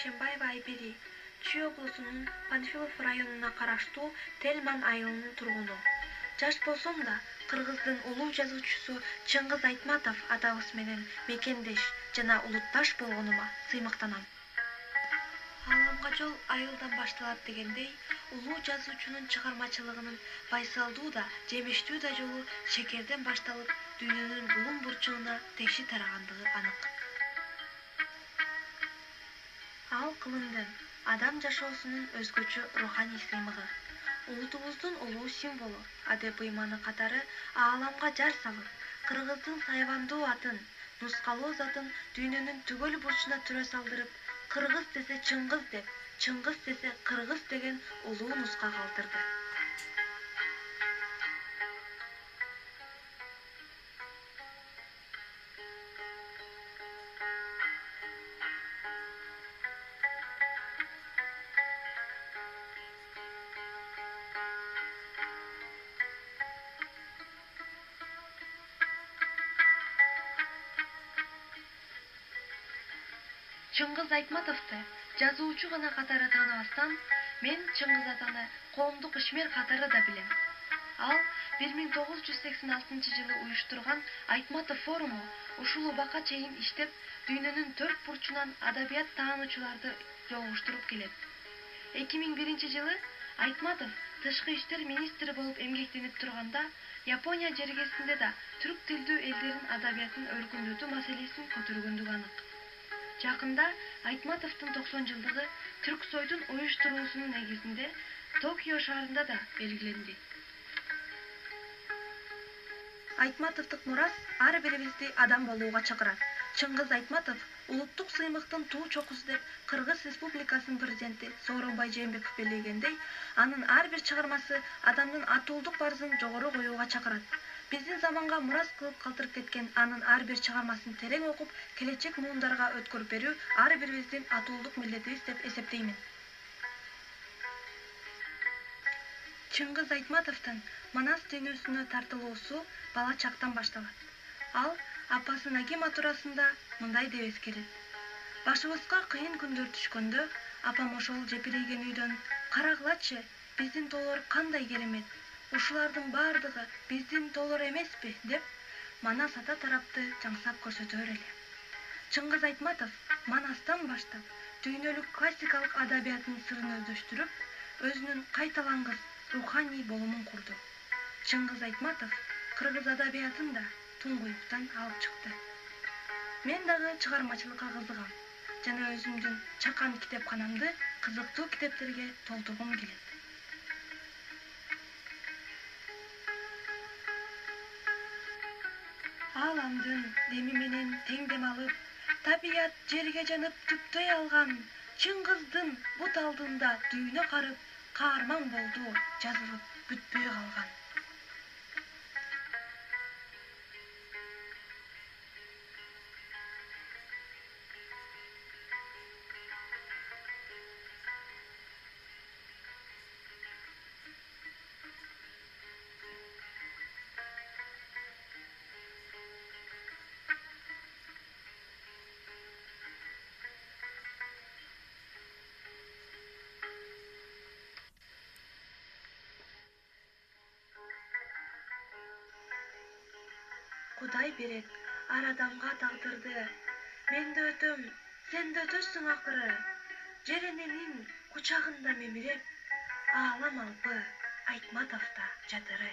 Ишембаева Айбери, Чүй облусунун Панфилов районуна караштуу Тельман айылынын тургуну. Жаш болсом да, Кыргыздын улуу жазуучусу Чыңгыз Айтматов атабыз менен мекендеш жана улутташ болгонума сыймыктанам. Ааламга жол айылдан башталат дегендей, улуу жазуучунун чыгармачылыгынын байсалдуу да, жемиштүү да жолу шекерден башталып, дүйнөнүн булум бурчуна текши тарагандыгы анык. Ал кылымдын, адам жашоосунун өзгөчө руханий сыймыгы, улутубуздун улуу символу, адеп ыйманы катары ааламга жар салып, Кыргыздын сайвандуу атын, нускалуу затын дүйнөнүн түгөл бурчуна түрө салдырып, Кыргыз десе Чыңгыз деп, Чыңгыз десе Кыргыз деген улуу нуска калтырды. Чыңгыз Айтматовду жазуучу гана катары тааныбастан, мен Чыңгыз атаны коомдук ишмер катары да билем. Ал 1986 жылы уюштурган Айтматов форуму ушул убакка чейин иштеп, дүйнөнүн төрт бурчунан адабият таануучуларды жолугуштуруп келет. 2001 жылы Айтматов тышкы иштер министри болуп эмгектенип турганда, Япония жергесинде да түрк тилдүү элдердин адабиятын өркүндөтүү маселесин көтөргөндүгү анык. Жакында Айтматовдун 90 жылдыгы Түрксойдун уюштуруусунун негизинде Токио шаарында да белгиленди. Айтматовдук мурас ар бирибизди адам болууга чакырат. Чыңгыз Айтматов улуттук сыймыктын туу чокусу деп Кыргыз Республикасынын президенти Сооронбай Жээнбеков белгилегендей, анын ар бир чыгармасы адамдын атуулдук барзын жогору коюуга чакырат. Биздин заманга мурас кылып калтырып кеткен анын ар бир чыгармасын терең окуп, келечек муундарга өткөрүп берүү ар бирибиздин атуулдук милдетибиз деп эсептеймин. Чыңгыз Айтматовдун Манас дүйнөсүнө тартылуусу бала чактан башталат. Ал апасы Нагима туурасында мындай деп эскерет. Башыбызга кыйын күндөр түшкөндө, апам ошол жепирейген үйдөн "Карагылачы, биздин тоолор кандай керемет, ушулардын баардыгы биздин тоолор эмеспи?" деп Манас ата тарапты жаңсап көрсөтөр эле. Чыңгыз Айтматов Манастан баштап дүйнөлүк классикалык адабиятын сырын өздөштүрүп, өзүнүн кайталангыс руханий болумун курду. Чыңгыз Айтматов кыргыз адабиятын да туңгуюктан алып чыкты. Мен дагы чыгармачылыкка кызыгам жана өзүмдүн чакан китепканамды кызыктуу китептерге толтургум келет. Ааламдын деми менен тең дем алып, табият жерге жанып түптөй алган, Чыңгыздын бут алдында дүйнө карып, каарман болду жазылып бүтпөй калган. Кудай берет ар адамга тагдырды. Мен да өтөм, сен да өтөсүң акыры. Жер эненин кучагында мемиреп, аалам албы Айтматовда жадыры.